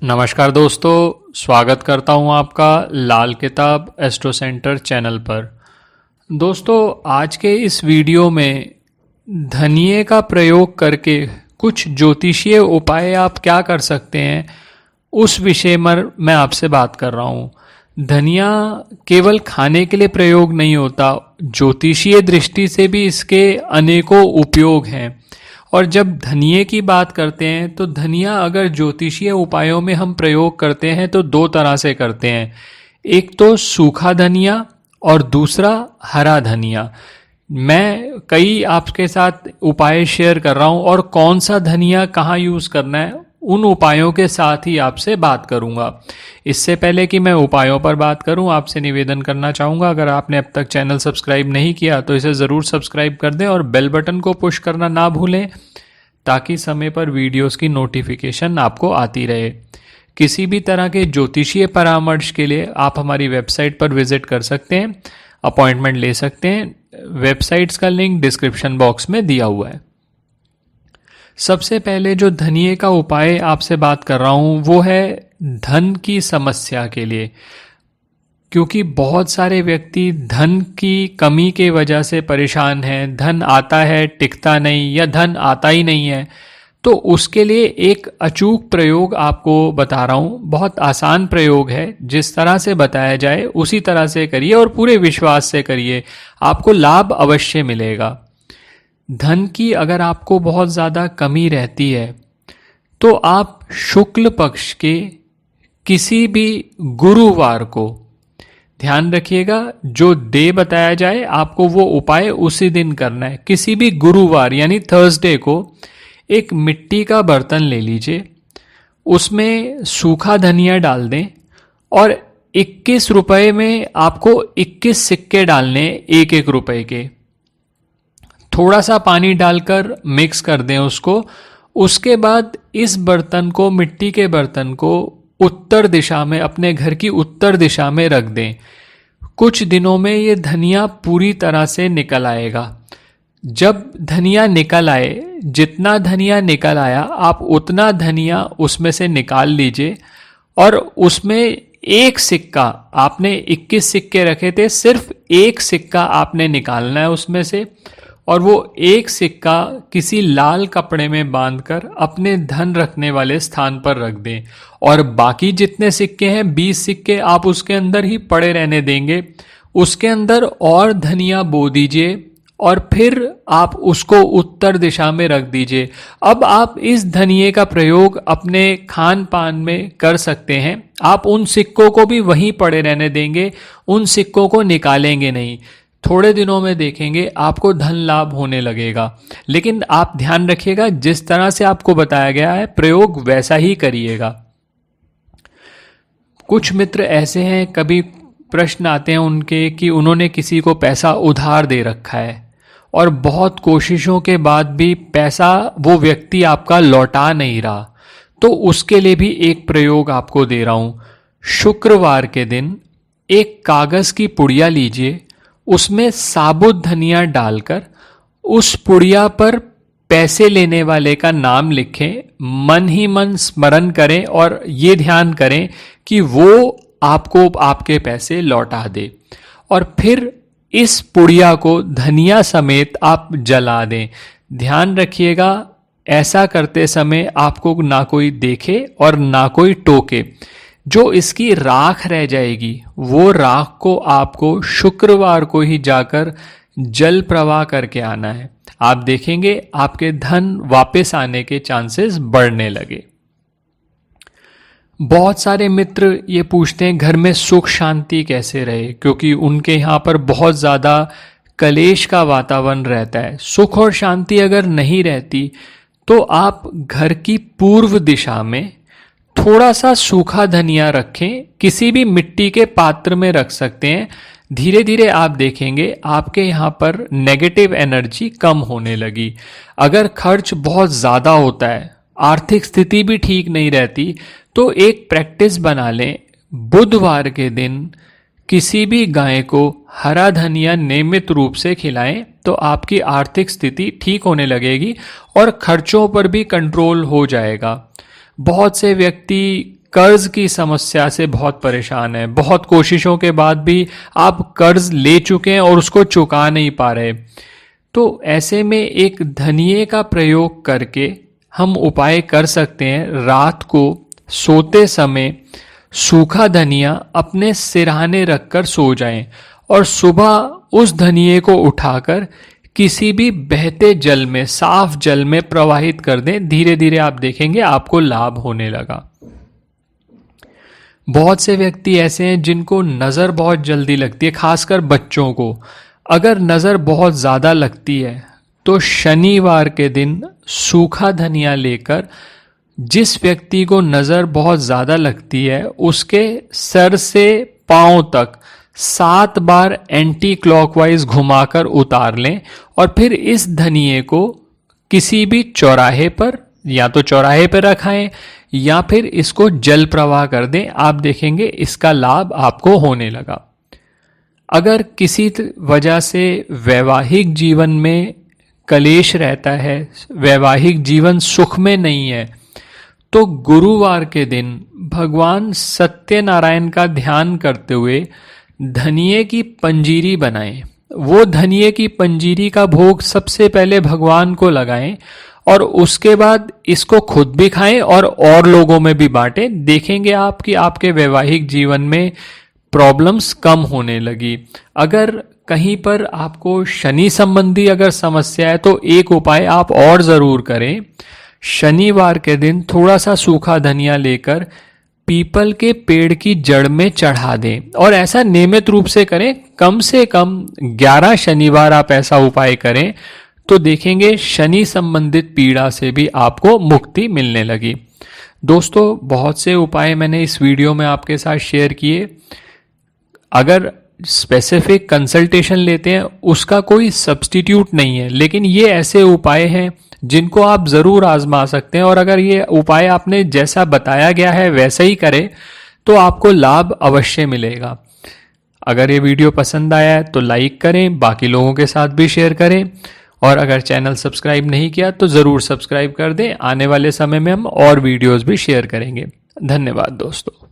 नमस्कार दोस्तों, स्वागत करता हूं आपका लाल किताब एस्ट्रो सेंटर चैनल पर। दोस्तों, आज के इस वीडियो में धनिये का प्रयोग करके कुछ ज्योतिषीय उपाय आप क्या कर सकते हैं, उस विषय में मैं आपसे बात कर रहा हूं। धनिया केवल खाने के लिए प्रयोग नहीं होता, ज्योतिषीय दृष्टि से भी इसके अनेकों उपयोग हैं। और जब धनिये की बात करते हैं तो धनिया अगर ज्योतिषीय उपायों में हम प्रयोग करते हैं तो दो तरह से करते हैं। एक तो सूखा धनिया और दूसरा हरा धनिया। मैं कई आपके साथ उपाय शेयर कर रहा हूं और कौन सा धनिया कहाँ यूज़ करना है उन उपायों के साथ ही आपसे बात करूंगा। इससे पहले कि मैं उपायों पर बात करूं, आपसे निवेदन करना चाहूँगा, अगर आपने अब तक चैनल सब्सक्राइब नहीं किया तो इसे ज़रूर सब्सक्राइब कर दें और बेल बटन को पुश करना ना भूलें ताकि समय पर वीडियोस की नोटिफिकेशन आपको आती रहे। किसी भी तरह के ज्योतिषीय परामर्श के लिए आप हमारी वेबसाइट पर विजिट कर सकते हैं, अपॉइंटमेंट ले सकते हैं। वेबसाइट्स का लिंक डिस्क्रिप्शन बॉक्स में दिया हुआ है। सबसे पहले जो धनिये का उपाय आपसे बात कर रहा हूँ वो है धन की समस्या के लिए, क्योंकि बहुत सारे व्यक्ति धन की कमी के वजह से परेशान हैं। धन आता है टिकता नहीं, या धन आता ही नहीं है। तो उसके लिए एक अचूक प्रयोग आपको बता रहा हूँ। बहुत आसान प्रयोग है, जिस तरह से बताया जाए उसी तरह से करिए और पूरे विश्वास से करिए, आपको लाभ अवश्य मिलेगा। धन की अगर आपको बहुत ज़्यादा कमी रहती है तो आप शुक्ल पक्ष के किसी भी गुरुवार को, ध्यान रखिएगा, जो डे बताया जाए आपको वो उपाय उसी दिन करना है। किसी भी गुरुवार यानी थर्सडे को एक मिट्टी का बर्तन ले लीजिए, उसमें सूखा धनिया डाल दें और 21 रुपए में आपको 21 सिक्के डालने, एक एक रुपए के। थोड़ा सा पानी डालकर मिक्स कर दें उसको। उसके बाद इस बर्तन को, मिट्टी के बर्तन को उत्तर दिशा में, अपने घर की उत्तर दिशा में रख दें। कुछ दिनों में ये धनिया पूरी तरह से निकल आएगा। जब धनिया निकल आए, जितना धनिया निकल आया आप उतना धनिया उसमें से निकाल लीजिए और उसमें एक सिक्का, आपने 21 सिक्के रखे थे, सिर्फ एक सिक्का आपने निकालना है उसमें से, और वो एक सिक्का किसी लाल कपड़े में बांधकर अपने धन रखने वाले स्थान पर रख दें। और बाकी जितने सिक्के हैं, 20 सिक्के, आप उसके अंदर ही पड़े रहने देंगे। उसके अंदर और धनिया बो दीजिए और फिर आप उसको उत्तर दिशा में रख दीजिए। अब आप इस धनिये का प्रयोग अपने खान पान में कर सकते हैं। आप उन सिक्कों को भी वहीं पड़े रहने देंगे, उन सिक्कों को निकालेंगे नहीं। थोड़े दिनों में देखेंगे आपको धन लाभ होने लगेगा। लेकिन आप ध्यान रखिएगा, जिस तरह से आपको बताया गया है प्रयोग वैसा ही करिएगा। कुछ मित्र ऐसे हैं, कभी प्रश्न आते हैं उनके कि उन्होंने किसी को पैसा उधार दे रखा है और बहुत कोशिशों के बाद भी पैसा वो व्यक्ति आपका लौटा नहीं रहा। तो उसके लिए भी एक प्रयोग आपको दे रहा हूं। शुक्रवार के दिन एक कागज की पुड़िया लीजिए, उसमें साबुत धनिया डालकर उस पुड़िया पर पैसे लेने वाले का नाम लिखें, मन ही मन स्मरण करें और ये ध्यान करें कि वो आपको आपके पैसे लौटा दे। और फिर इस पुड़िया को धनिया समेत आप जला दें। ध्यान रखिएगा, ऐसा करते समय आपको ना कोई देखे और ना कोई टोके। जो इसकी राख रह जाएगी वो राख को आपको शुक्रवार को ही जाकर जल प्रवाह करके आना है। आप देखेंगे आपके धन वापस आने के चांसेस बढ़ने लगे। बहुत सारे मित्र ये पूछते हैं घर में सुख शांति कैसे रहे, क्योंकि उनके यहाँ पर बहुत ज़्यादा कलेश का वातावरण रहता है। सुख और शांति अगर नहीं रहती तो आप घर की पूर्व दिशा में थोड़ा सा सूखा धनिया रखें, किसी भी मिट्टी के पात्र में रख सकते हैं। धीरे धीरे आप देखेंगे आपके यहाँ पर नेगेटिव एनर्जी कम होने लगी। अगर खर्च बहुत ज़्यादा होता है, आर्थिक स्थिति भी ठीक नहीं रहती, तो एक प्रैक्टिस बना लें। बुधवार के दिन किसी भी गाय को हरा धनिया नियमित रूप से खिलाएं तो आपकी आर्थिक स्थिति ठीक होने लगेगी और खर्चों पर भी कंट्रोल हो जाएगा। बहुत से व्यक्ति कर्ज की समस्या से बहुत परेशान है, बहुत कोशिशों के बाद भी आप कर्ज ले चुके हैं और उसको चुका नहीं पा रहे, तो ऐसे में एक धनिये का प्रयोग करके हम उपाय कर सकते हैं। रात को सोते समय सूखा धनिया अपने सिरहाने रखकर सो जाएं और सुबह उस धनिये को उठाकर किसी भी बहते जल में, साफ जल में प्रवाहित कर दें। धीरे धीरे आप देखेंगे आपको लाभ होने लगा। बहुत से व्यक्ति ऐसे हैं जिनको नज़र बहुत जल्दी लगती है, खासकर बच्चों को। अगर नज़र बहुत ज़्यादा लगती है तो शनिवार के दिन सूखा धनिया लेकर जिस व्यक्ति को नज़र बहुत ज़्यादा लगती है उसके सर से पांव तक 7 बार एंटी क्लॉकवाइज घुमाकर उतार लें और फिर इस धनिये को किसी भी चौराहे पर, या तो चौराहे पर रखाएं या फिर इसको जल प्रवाह कर दें। आप देखेंगे इसका लाभ आपको होने लगा। अगर किसी वजह से वैवाहिक जीवन में कलेश रहता है, वैवाहिक जीवन सुख में नहीं है, तो गुरुवार के दिन भगवान सत्यनारायण का ध्यान करते हुए धनिये की पंजीरी बनाएं। वो धनिये की पंजीरी का भोग सबसे पहले भगवान को लगाएं और उसके बाद इसको खुद भी खाएं और लोगों में भी बांटें। देखेंगे आप कि आपके वैवाहिक जीवन में प्रॉब्लम्स कम होने लगी। अगर कहीं पर आपको शनि संबंधी अगर समस्या है तो एक उपाय आप और ज़रूर करें। शनिवार के दिन थोड़ा सा सूखा धनिया लेकर पीपल के पेड़ की जड़ में चढ़ा दें और ऐसा नियमित रूप से करें। कम से कम 11 शनिवार आप ऐसा उपाय करें तो देखेंगे शनि संबंधित पीड़ा से भी आपको मुक्ति मिलने लगी। दोस्तों, बहुत से उपाय मैंने इस वीडियो में आपके साथ शेयर किए। अगर स्पेसिफिक कंसल्टेशन लेते हैं उसका कोई सब्स्टिट्यूट नहीं है, लेकिन ये ऐसे उपाय हैं जिनको आप ज़रूर आजमा सकते हैं और अगर ये उपाय आपने जैसा बताया गया है वैसे ही करें तो आपको लाभ अवश्य मिलेगा। अगर ये वीडियो पसंद आया है तो लाइक करें, बाकी लोगों के साथ भी शेयर करें और अगर चैनल सब्सक्राइब नहीं किया तो ज़रूर सब्सक्राइब कर दें। आने वाले समय में हम और वीडियोस भी शेयर करेंगे। धन्यवाद दोस्तों।